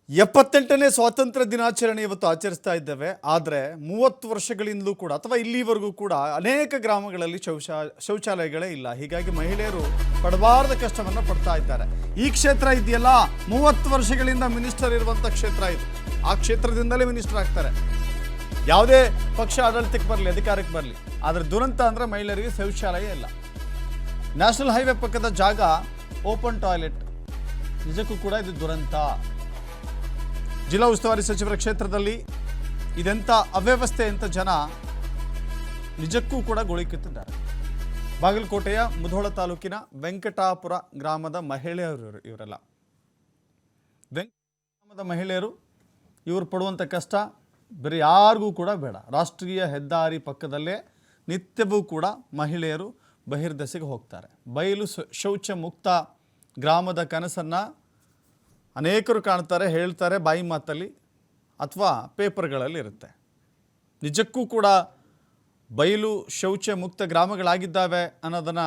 78ನೇ ಸ್ವಾತಂತ್ರ್ಯ ದಿನಾಚರಣೆ ಇವತ್ತು ಆಚರಿಸ್ತಾ ಇದ್ದೇವೆ. ಆದರೆ 30 ವರ್ಷಗಳಿಂದಲೂ ಕೂಡ ಅಥವಾ ಇಲ್ಲಿವರೆಗೂ ಕೂಡ ಅನೇಕ ಗ್ರಾಮಗಳಲ್ಲಿ ಶೌಚಾಲಯಗಳೇ ಇಲ್ಲ. ಹೀಗಾಗಿ ಮಹಿಳೆಯರು ಪಡಬಾರದ ಕಷ್ಟವನ್ನು ಪಡ್ತಾ ಇದ್ದಾರೆ. ಈ ಕ್ಷೇತ್ರ ಇದೆಯಲ್ಲ, 30 ವರ್ಷಗಳಿಂದ ಮಿನಿಸ್ಟರ್ ಇರುವಂಥ ಕ್ಷೇತ್ರ ಇದು. ಆ ಕ್ಷೇತ್ರದಿಂದಲೇ ಮಿನಿಸ್ಟರ್ ಆಗ್ತಾರೆ, ಯಾವುದೇ ಪಕ್ಷ ಆಡಳಿತಕ್ಕೆ ಬರಲಿ, ಅಧಿಕಾರಕ್ಕೆ ಬರಲಿ. ಆದರೆ ದುರಂತ ಅಂದರೆ ಮಹಿಳೆಯರಿಗೆ ಶೌಚಾಲಯ ಇಲ್ಲ. ನ್ಯಾಷನಲ್ ಹೈವೇ ಪಕ್ಕದ ಜಾಗ ಓಪನ್ ಟಾಯ್ಲೆಟ್. ನಿಜಕ್ಕೂ ಕೂಡ ಇದು ದುರಂತ. ಜಿಲ್ಲಾ ಉಸ್ತುವಾರಿ ಸಚಿವರ ಕ್ಷೇತ್ರದಲ್ಲಿ ಇದೆಂಥ ಅವ್ಯವಸ್ಥೆ ಅಂತ ಜನ ನಿಜಕ್ಕೂ ಕೂಡ ಗೋಳಿಕಿತ್ತಿದ್ದಾರೆ. ಬಾಗಲಕೋಟೆಯ ಮುಧೋಳ ತಾಲೂಕಿನ ವೆಂಕಟಾಪುರ ಗ್ರಾಮದ ಮಹಿಳೆಯರು ಇವರೆಲ್ಲ. ಗ್ರಾಮದ ಮಹಿಳೆಯರು ಇವರು ಪಡುವಂಥ ಕಷ್ಟ ಬೇರೆ ಯಾರಿಗೂ ಕೂಡ ಬೇಡ. ರಾಷ್ಟ್ರೀಯ ಹೆದ್ದಾರಿ ಪಕ್ಕದಲ್ಲೇ ನಿತ್ಯವೂ ಕೂಡ ಮಹಿಳೆಯರು ಬಹಿರ್ದೆಸೆಗೆ ಹೋಗ್ತಾರೆ. ಬಯಲು ಶೌಚ ಮುಕ್ತ ಗ್ರಾಮದ ಕನಸನ್ನು ಅನೇಕರು ಕಾಣ್ತಾರೆ, ಹೇಳ್ತಾರೆ ಬಾಯಿ ಮಾತಲ್ಲಿ ಅಥವಾ ಪೇಪರ್ಗಳಲ್ಲಿ ಇರುತ್ತೆ. ನಿಜಕ್ಕೂ ಕೂಡ ಬಯಲು ಶೌಚ ಮುಕ್ತ ಗ್ರಾಮಗಳಾಗಿದ್ದಾವೆ ಅನ್ನೋದನ್ನು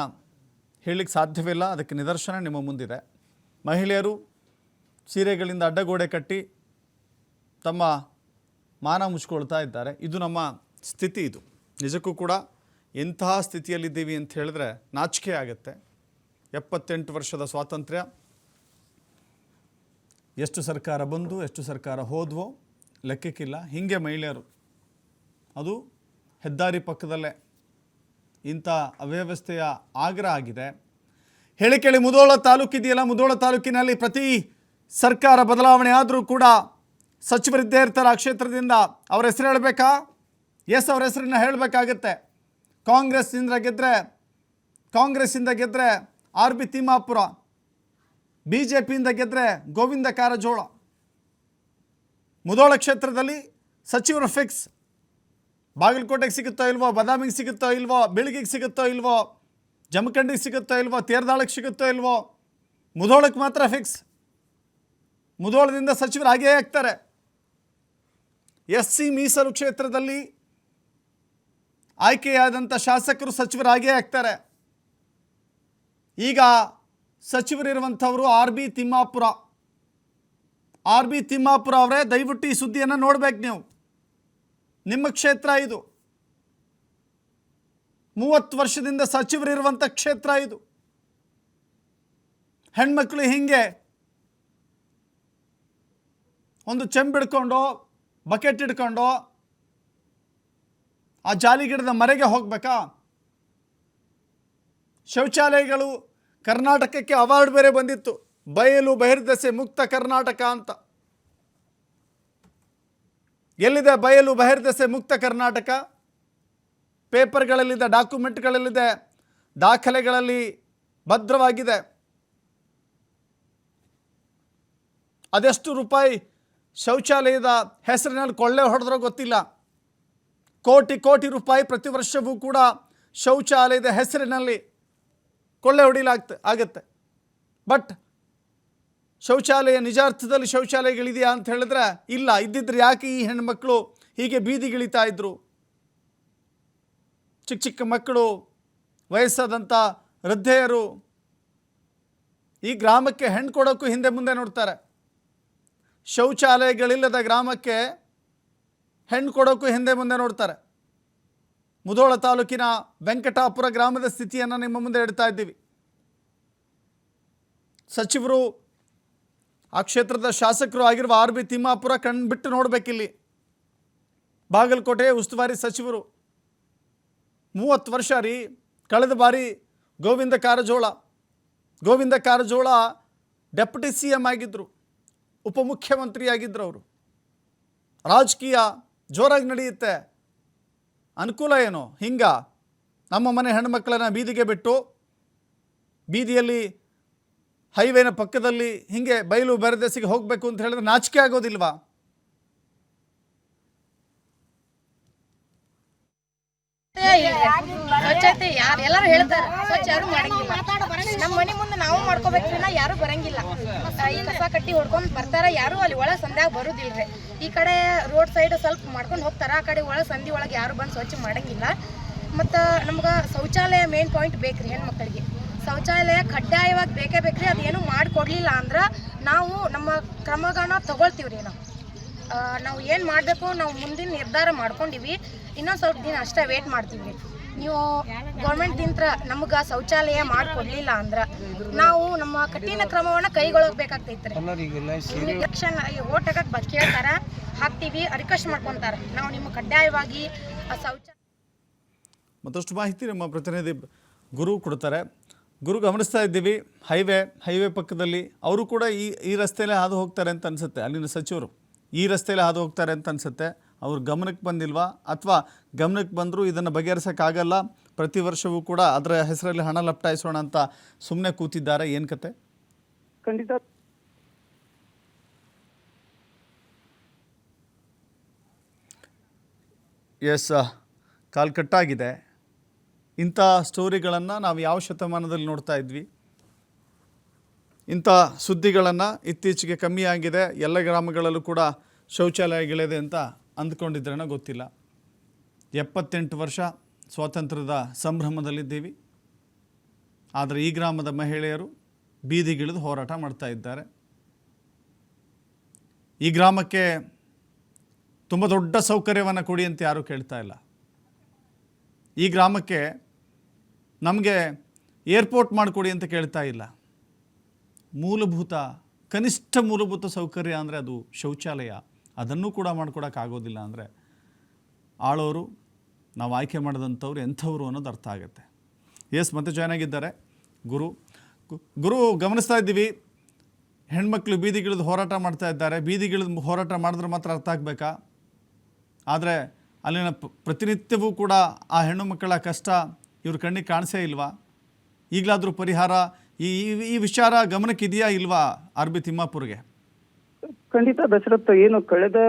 ಹೇಳಲಿಕ್ಕೆ ಸಾಧ್ಯವಿಲ್ಲ. ಅದಕ್ಕೆ ನಿದರ್ಶನ ನಿಮ್ಮ ಮುಂದಿದೆ. ಮಹಿಳೆಯರು ಸೀರೆಗಳಿಂದ ಅಡ್ಡಗೋಡೆ ಕಟ್ಟಿ ತಮ್ಮ ಮಾನ ಮುಚ್ಕೊಳ್ತಾ ಇದ್ದಾರೆ. ಇದು ನಮ್ಮ ಸ್ಥಿತಿ. ಇದು ನಿಜಕ್ಕೂ ಕೂಡ ಎಂತಹ ಸ್ಥಿತಿಯಲ್ಲಿದ್ದೀವಿ ಅಂತ ಹೇಳಿದ್ರೆ ನಾಚಿಕೆ ಆಗುತ್ತೆ. 78 ವರ್ಷದ ಸ್ವಾತಂತ್ರ್ಯ, ಎಷ್ಟು ಸರ್ಕಾರ ಬಂದು ಎಷ್ಟು ಸರ್ಕಾರ ಹೋದ್ವೋ ಲೆಕ್ಕಕ್ಕಿಲ್ಲ. ಹೀಗೆ ಮಹಿಳೆಯರು, ಅದು ಹೆದ್ದಾರಿ ಪಕ್ಕದಲ್ಲೇ ಇಂಥ ಅವ್ಯವಸ್ಥೆಯ ಆಗ್ರಹ ಆಗಿದೆ. ಹೇಳಿ ಕೇಳಿ ಮುಧೋಳ ತಾಲೂಕಿದೆಯಲ್ಲ, ಮುಧೋಳ ತಾಲೂಕಿನಲ್ಲಿ ಪ್ರತಿ ಸರ್ಕಾರ ಬದಲಾವಣೆ ಆದರೂ ಕೂಡ ಸಚಿವರಿದ್ದೇ ಇರ್ತಾರೆ. ಆ ಕ್ಷೇತ್ರದಿಂದ ಅವ್ರ ಹೆಸರು ಹೇಳಬೇಕಾ? ಎಸ್, ಅವ್ರ ಹೆಸರನ್ನ ಹೇಳಬೇಕಾಗತ್ತೆ. ಕಾಂಗ್ರೆಸ್ಸಿಂದ ಗೆದ್ದರೆ RB ತಿಮ್ಮಾಪುರ, BJPಯಿಂದ ಗೆದ್ದರೆ ಗೋವಿಂದ ಕಾರಜೋಳ. ಮುಧೋಳ ಕ್ಷೇತ್ರದಲ್ಲಿ ಸಚಿವರು ಫಿಕ್ಸ್. ಬಾಗಲಕೋಟೆಗೆ ಸಿಗುತ್ತೋ ಇಲ್ವೋ, ಬಾದಾಮಿಗೆ ಸಿಗುತ್ತೋ ಇಲ್ವೋ, ಬೆಳಗಿಗೆ ಸಿಗುತ್ತೋ ಇಲ್ವೋ, ಜಮಖಂಡಿಗೆ ಸಿಗುತ್ತೋ ಇಲ್ವೋ, ತೇರದಾಳಕ್ಕೆ ಸಿಗುತ್ತೋ ಇಲ್ವೋ, ಮುಧೋಳಕ್ಕೆ ಮಾತ್ರ ಫಿಕ್ಸ್. ಮುಧೋಳದಿಂದ ಸಚಿವರು ಹಾಗೇ ಆಗ್ತಾರೆ. SC ಮೀಸಲು ಕ್ಷೇತ್ರದಲ್ಲಿ ಆಯ್ಕೆಯಾದಂಥ ಶಾಸಕರು ಸಚಿವರು ಹಾಗೇ ಆಗ್ತಾರೆ. ಈಗ ಸಚಿವರಿರುವಂಥವರು RB ತಿಮ್ಮಾಪುರ ಅವರೇ, ದಯವಿಟ್ಟು ಈ ಸುದ್ದಿಯನ್ನು ನೋಡ್ಬೇಕು ನೀವು. ನಿಮ್ಮ ಕ್ಷೇತ್ರ ಇದು, 30 ವರ್ಷದಿಂದ ಸಚಿವರಿರುವಂಥ ಕ್ಷೇತ್ರ ಇದು. ಹೆಣ್ಮಕ್ಳು ಹಿಂಗೆ ಒಂದು ಚೆಂಬಿಡ್ಕೊಂಡು ಬಕೆಟ್ ಹಿಡ್ಕೊಂಡು ಆ ಜಾಲಿಗಿಡದ ಮರೆಗೆ ಹೋಗ್ಬೇಕಾ? ಶೌಚಾಲಯಗಳು ಕರ್ನಾಟಕಕ್ಕೆ ಅವಾರ್ಡ್ ಬೇರೆ ಬಂದಿತ್ತು, ಬಯಲು ಬಹಿರ್ದೆಸೆ ಮುಕ್ತ ಕರ್ನಾಟಕ ಅಂತ. ಎಲ್ಲಿದೆ ಬಯಲು ಬಹಿರ್ದೆಸೆ ಮುಕ್ತ ಕರ್ನಾಟಕ? ಪೇಪರ್ಗಳಲ್ಲಿದೆ, ಡಾಕ್ಯುಮೆಂಟ್ಗಳಲ್ಲಿದೆ, ದಾಖಲೆಗಳಲ್ಲಿ ಭದ್ರವಾಗಿದೆ. ಅದೆಷ್ಟು ರೂಪಾಯಿ ಶೌಚಾಲಯದ ಹೆಸರಿನಲ್ಲಿ ಕೊಳ್ಳೆ ಹೊಡೆದ್ರೋ ಗೊತ್ತಿಲ್ಲ. ಕೋಟಿ ರೂಪಾಯಿ ಪ್ರತಿ ವರ್ಷವೂ ಕೂಡ ಶೌಚಾಲಯದ ಹೆಸರಿನಲ್ಲಿ ಕೊಳ್ಳೆ ಆಗುತ್ತೆ. ಬಟ್ ಶೌಚಾಲಯ, ನಿಜ ಅರ್ಥದಲ್ಲಿ ಶೌಚಾಲಯಗಳಿದೆಯಾ ಅಂತ ಹೇಳಿದ್ರೆ ಇಲ್ಲ. ಇದ್ದಿದ್ರೆ ಯಾಕೆ ಈ ಹೆಣ್ಮಕ್ಳು ಹೀಗೆ ಬೀದಿಗಿಳಿತಾ ಇದ್ರು? ಚಿಕ್ಕ ಮಕ್ಕಳು, ವಯಸ್ಸಾದಂಥ ವೃದ್ಧೆಯರು ಈ ಗ್ರಾಮಕ್ಕೆ ಹೆಣ್ಣು ಕೊಡೋಕ್ಕೂ ಹಿಂದೆ ಮುಂದೆ ನೋಡ್ತಾರೆ. ಶೌಚಾಲಯಗಳಿಲ್ಲದ ಗ್ರಾಮಕ್ಕೆ ಹೆಣ್ಣು ಕೊಡೋಕ್ಕೂ ಹಿಂದೆ ಮುಂದೆ ನೋಡ್ತಾರೆ. ಮುಧೋಳ ತಾಲೂಕಿನ ವೆಂಕಟಾಪುರ ಗ್ರಾಮದ ಸ್ಥಿತಿಯನ್ನು ನಿಮ್ಮ ಮುಂದೆ ಇಡ್ತಾ ಇದ್ದೀವಿ. ಸಚಿವರು, ಆ ಕ್ಷೇತ್ರದ ಶಾಸಕರು ಆಗಿರುವ RB ತಿಮ್ಮಾಪುರ ಕಣ್ಬಿಟ್ಟು ನೋಡಬೇಕಿಲ್ಲಿ. ಬಾಗಲಕೋಟೆ ಉಸ್ತುವಾರಿ ಸಚಿವರು 30 ವರ್ಷ ರೀ. ಕಳೆದ ಬಾರಿ ಗೋವಿಂದ ಕಾರಜೋಳ ಡೆಪ್ಯೂಟಿ CM ಆಗಿದ್ದರು, ಉಪಮುಖ್ಯಮಂತ್ರಿಯಾಗಿದ್ದರು. ಅವರು ರಾಜಕೀಯ ಜೋರಾಗಿ ನಡೆಯುತ್ತೆ. ಅನುಕೂಲ ಏನು? ಹಿಂಗ ನಮ್ಮ ಮನೆ ಹೆಣ್ಣುಮಕ್ಕಳನ್ನು ಬೀದಿಗೆ ಬಿಟ್ಟು, ಬೀದಿಯಲ್ಲಿ ಹೈವೇನ ಪಕ್ಕದಲ್ಲಿ ಹಿಂಗೆ ಬಯಲು ಬಹಿರ್ದೆಸೆಗೆ ಹೋಗಬೇಕು ಅಂತ ಹೇಳಿದ್ರೆ ನಾಚಿಕೆ ಆಗೋದಿಲ್ವಾ? ಸ್ವಚ್ಛತೆ ಎಲ್ಲರೂ ಹೇಳ್ತಾರೆ, ಸ್ವಚ್ಛ ಯಾರು ಮಾಡಂಗಿಲ್ಲ. ನಮ್ಮ ಮನೆ ಮುಂದೆ ನಾವು ಮಾಡ್ಕೋಬೇಕ್ರಿ, ಯಾರು ಬರಂಗಿಲ್ಲ. ಈ ಕಸ ಕಟ್ಟಿ ಹೊಡ್ಕೊಂಡ್ ಬರ್ತಾರ, ಯಾರು ಅಲ್ಲಿ ಒಳಗೆ ಸಂಧ್ಯಾಗ ಬರುದಿಲ್ರಿ. ಈ ಕಡೆ ರೋಡ್ ಸೈಡ್ ಸ್ವಲ್ಪ ಮಾಡ್ಕೊಂಡು ಹೋಗ್ತಾರ, ಆ ಕಡೆ ಒಳಗೆ ಸಂಧಿ ಒಳಗೆ ಯಾರು ಬಂದು ಸ್ವಚ್ಛ ಮಾಡಂಗಿಲ್ಲ. ಮತ್ತು ನಮ್ಗೆ ಶೌಚಾಲಯ ಮೇನ್ ಪಾಯಿಂಟ್ ಬೇಕ್ರಿ. ಹೆಣ್ಮಕ್ಳಿಗೆ ಶೌಚಾಲಯ ಕಡ್ಡಾಯವಾಗಿ ಬೇಕೇ ಬೇಕ್ರಿ. ಅದೇನು ಮಾಡಿಕೊಡ್ಲಿಲ್ಲ ಅಂದ್ರೆ ನಾವು ನಮ್ಮ ಕ್ರಮಗಳನ್ನ ತಗೊಳ್ತೀವ್ರಿ. ನಾವು ಏನು ಮಾಡಬೇಕು ನಾವು ಮುಂದಿನ ನಿರ್ಧಾರ ಮಾಡ್ಕೊಂಡಿವಿ. ಇನ್ನೊಂದು ಸ್ವಲ್ಪ ದಿನ ಅಷ್ಟೇ ವೇಟ್ ಮಾಡ್ತೀವಿ. ನೀವು ಗೌರ್ಮೆಂಟ್ದಿಂದ ನಮ್ಗೆ ಶೌಚಾಲಯ ಮಾಡಿಕೊಡ್ಲಿಲ್ಲ ಅಂದ್ರೆ ನಾವು ನಮ್ಮ ಕಠಿಣ ಕ್ರಮವನ್ನು ಕೈಗೊಳ್ಳಬೇಕಾಗ್ತೈತ್ರಿ. ಎಲೆಕ್ಷನ್ ಓಟ್ ಹಾಕಕ್ಕೆ ಕೇಳ್ತಾರೆ, ಹಾಕ್ತೀವಿ, ರಿಕ್ವೆಸ್ಟ್ ಮಾಡ್ಕೊತಾರೆ. ನಾವು ನಿಮ್ಗೆ ಕಡ್ಡಾಯವಾಗಿ ಶೌಚಾಲಯ. ಮತ್ತಷ್ಟು ಮಾಹಿತಿ ನಮ್ಮ ಪ್ರತಿನಿಧಿ ಗುರು ಕೊಡ್ತಾರೆ. ಗುರು, ಗಮನಿಸ್ತಾ ಇದ್ದೀವಿ ಹೈವೇ ಪಕ್ಕದಲ್ಲಿ ಅವರು ಕೂಡ ಈ ರಸ್ತೆಯಲ್ಲೇ ಹಾದು ಹೋಗ್ತಾರೆ ಅಂತ ಅನಿಸುತ್ತೆ. ಅಲ್ಲಿನ ಸಚಿವರು ಈ ರಸ್ತೆಯಲ್ಲಿ ಹಾದು ಹೋಗ್ತಾರೆ ಅಂತ ಅನಿಸುತ್ತೆ. ಅವ್ರ ಗಮನಕ್ಕೆ ಬಂದಿಲ್ವಾ, ಅಥವಾ ಗಮನಕ್ಕೆ ಬಂದರೂ ಇದನ್ನು ಬಗೆಹರಿಸೋಕ್ಕಾಗಲ್ಲ, ಪ್ರತಿ ವರ್ಷವೂ ಕೂಡ ಅದರ ಹೆಸರಲ್ಲಿ ಹಣ ಲಪ್ಟಾಯಿಸೋಣ ಅಂತ ಸುಮ್ಮನೆ ಕೂತಿದ್ದಾರೆ? ಏನು ಕತೆ? ಖಂಡಿತ ಎಸ್, ಕಾಲ್ ಕಟ್ಟಾಗಿದೆ. ಇಂಥ ಸ್ಟೋರಿಗಳನ್ನು ನಾವು ಯಾವ ಶತಮಾನದಲ್ಲಿ ನೋಡ್ತಾ ಇದ್ವಿ? ಇಂಥ ಸುದ್ದಿಗಳನ್ನು ಇತ್ತೀಚೆಗೆ ಕಮ್ಮಿ ಆಗಿದೆ. ಎಲ್ಲ ಗ್ರಾಮಗಳಲ್ಲೂ ಕೂಡ ಶೌಚಾಲಯಗಳಿದೆ ಅಂತ ಅಂದ್ಕೊಂಡಿದ್ರೇನೋ ಗೊತ್ತಿಲ್ಲ. 78 ವರ್ಷ ಸ್ವಾತಂತ್ರ್ಯದ ಸಂಭ್ರಮದಲ್ಲಿದ್ದೀವಿ. ಆದರೆ ಈ ಗ್ರಾಮದ ಮಹಿಳೆಯರು ಬೀದಿಗಿಳಿದು ಹೋರಾಟ ಮಾಡ್ತಾ ಇದ್ದಾರೆ. ಈ ಗ್ರಾಮಕ್ಕೆ ತುಂಬ ದೊಡ್ಡ ಸೌಕರ್ಯವನ್ನು ಕೊಡಿ ಅಂತ ಯಾರೂ ಕೇಳ್ತಾ ಇಲ್ಲ. ಈ ಗ್ರಾಮಕ್ಕೆ ನಮಗೆ ಏರ್ಪೋರ್ಟ್ ಮಾಡಿಕೊಡಿ ಅಂತ ಕೇಳ್ತಾ ಇಲ್ಲ. ಕನಿಷ್ಠ ಮೂಲಭೂತ ಸೌಕರ್ಯ ಅಂದರೆ ಅದು ಶೌಚಾಲಯ, ಅದನ್ನು ಕೂಡ ಮಾಡ್ಕೊಡೋಕ್ಕಾಗೋದಿಲ್ಲ ಅಂದರೆ ಆಳೋರು, ನಾವು ಆಯ್ಕೆ ಮಾಡಿದಂಥವ್ರು ಎಂಥವ್ರು ಅನ್ನೋದು ಅರ್ಥ ಆಗುತ್ತೆ. ಎಸ್, ಮತ್ತೆ ಜಾಯ್ನ್ ಆಗಿದ್ದಾರೆ ಗುರು. ಗಮನಿಸ್ತಾ ಇದ್ದೀವಿ, ಹೆಣ್ಮಕ್ಳು ಬೀದಿಗಿಳಿದು ಹೋರಾಟ ಮಾಡ್ತಾ ಇದ್ದಾರೆ. ಬೀದಿಗಿಳಿದು ಹೋರಾಟ ಮಾಡಿದ್ರೆ ಮಾತ್ರ ಅರ್ಥ ಆಗಬೇಕಾ? ಆದರೆ ಅಲ್ಲಿನ ಪ್ರತಿನಿತ್ಯವೂ ಕೂಡ ಆ ಹೆಣ್ಣು ಮಕ್ಕಳ ಕಷ್ಟ ಇವ್ರ ಕಣ್ಣಿಗೆ ಕಾಣಿಸೇ ಇಲ್ವಾ? ಈಗಲಾದರೂ ಪರಿಹಾರ ಈ ವಿಚಾರ ಗಮನಕ್ಕಿದೆಯಾ ಇಲ್ವಾ ಆರ್.ಬಿ. ತಿಮ್ಮಾಪುರ್ಗೆ? ಖಂಡಿತ ದಶರಥ್, ಏನು ಕಳೆದ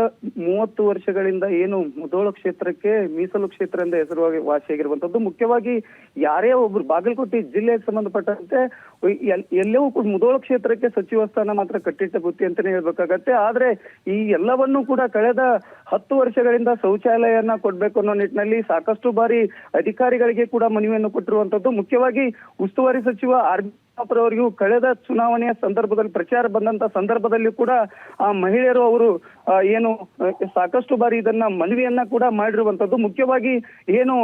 30 ವರ್ಷಗಳಿಂದ ಏನು ಮುಧೋಳ ಕ್ಷೇತ್ರಕ್ಕೆ ಮೀಸಲು ಕ್ಷೇತ್ರ ಎಂದ ಹೆಸರುವಾಗಿ ವಾಸಿಯಾಗಿರುವಂತದ್ದು, ಮುಖ್ಯವಾಗಿ ಯಾರೇ ಒಬ್ರು ಬಾಗಲಕೋಟೆ ಜಿಲ್ಲೆಗೆ ಸಂಬಂಧಪಟ್ಟಂತೆ ಎಲ್ಲವೂ ಕೂಡ ಮುಧೋಳ ಕ್ಷೇತ್ರಕ್ಕೆ ಸಚಿವ ಸ್ಥಾನ ಮಾತ್ರ ಕಟ್ಟಿಟ್ಟ ಬುತ್ತಿ ಅಂತಾನೆ ಹೇಳ್ಬೇಕಾಗತ್ತೆ. ಆದ್ರೆ ಈ ಎಲ್ಲವನ್ನೂ ಕೂಡ ಕಳೆದ 10 ವರ್ಷಗಳಿಂದ ಶೌಚಾಲಯನ ಕೊಡ್ಬೇಕು ಅನ್ನೋ ನಿಟ್ಟಿನಲ್ಲಿ ಸಾಕಷ್ಟು ಬಾರಿ ಅಧಿಕಾರಿಗಳಿಗೆ ಕೂಡ ಮನವಿಯನ್ನು ಕೊಟ್ಟಿರುವಂತದ್ದು. ಮುಖ್ಯವಾಗಿ ಉಸ್ತುವಾರಿ ಸಚಿವ ಆರ್.ಬಿ. ಅವರಿಗೂ ಕಳೆದ ಚುನಾವಣೆಯ ಸಂದರ್ಭದಲ್ಲಿ ಪ್ರಚಾರ ಬಂದಂತ ಸಂದರ್ಭದಲ್ಲಿ ಕೂಡ ಆ ಮಹಿಳೆಯರು ಅವರು ಏನು ಸಾಕಷ್ಟು ಬಾರಿ ಇದನ್ನ ಮನವಿಯನ್ನ ಕೂಡ ಮಾಡಿರುವಂತದ್ದು. ಮುಖ್ಯವಾಗಿ ಏನು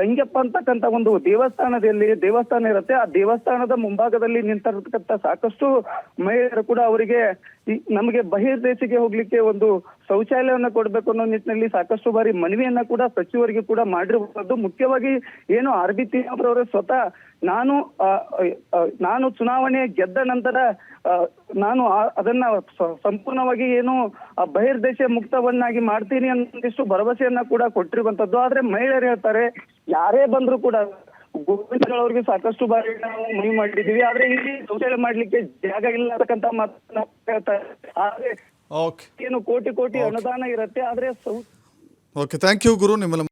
ಡಂಗೆಪ್ಪ ಅಂತಕ್ಕಂತ ಒಂದು ದೇವಸ್ಥಾನ ಇರುತ್ತೆ, ಆ ದೇವಸ್ಥಾನದ ಮುಂಭಾಗದಲ್ಲಿ ನಿಂತಿರತಕ್ಕಂತ ಸಾಕಷ್ಟು ಮಹಿಳೆಯರು ಕೂಡ ಅವರಿಗೆ ನಮಗೆ ಬಹಿರ್ದೇಶಕ್ಕೆ ಹೋಗ್ಲಿಕ್ಕೆ ಒಂದು ಶೌಚಾಲಯವನ್ನ ಕೊಡ್ಬೇಕು ಅನ್ನೋ ನಿಟ್ಟಿನಲ್ಲಿ ಸಾಕಷ್ಟು ಬಾರಿ ಮನವಿಯನ್ನ ಕೂಡ ಸಚಿವರಿಗೆ ಕೂಡ ಮಾಡಿರುವಂತದ್ದು. ಮುಖ್ಯವಾಗಿ ಏನು ಆರ್.ಬಿ. ತಿಮ್ಮಾಪುರ್ ಸ್ವತಃ ನಾನು ಚುನಾವಣೆ ಗೆದ್ದ ನಂತರ ನಾನು ಅದನ್ನ ಸಂಪೂರ್ಣವಾಗಿ ಏನು ಬಹಿರ್ದೇಶ ಮುಕ್ತವನ್ನಾಗಿ ಮಾಡ್ತೀನಿ ಅನ್ನೋದಿಷ್ಟು ಭರವಸೆಯನ್ನ ಕೂಡ ಕೊಟ್ಟಿರುವಂತದ್ದು. ಆದ್ರೆ ಮಹಿಳೆಯರು ಹೇಳ್ತಾರೆ, ಯಾರೇ ಬಂದ್ರು ಕೂಡ ಗೋವಿಂದಗಳವ್ರಿಗೆ ಸಾಕಷ್ಟು ಬಾರಿ ನಾವು ಮನವಿ ಮಾಡಿದ್ದೀವಿ, ಆದ್ರೆ ಇಲ್ಲಿ ಶೌಚಾಲಯ ಮಾಡ್ಲಿಕ್ಕೆ ಜಾಗ ಇಲ್ಲ ಅಂತಕ್ಕಂತ ಮಾತನ್ನ ಹೇಳ್ತಾರೆ. ಆದ್ರೆ ಏನು ಕೋಟಿ ಅನುದಾನ ಇರುತ್ತೆ, ಆದ್ರೆ ಓಕೆ, ಥ್ಯಾಂಕ್ ಯು ಗುರು. ನಿಮ್ಮ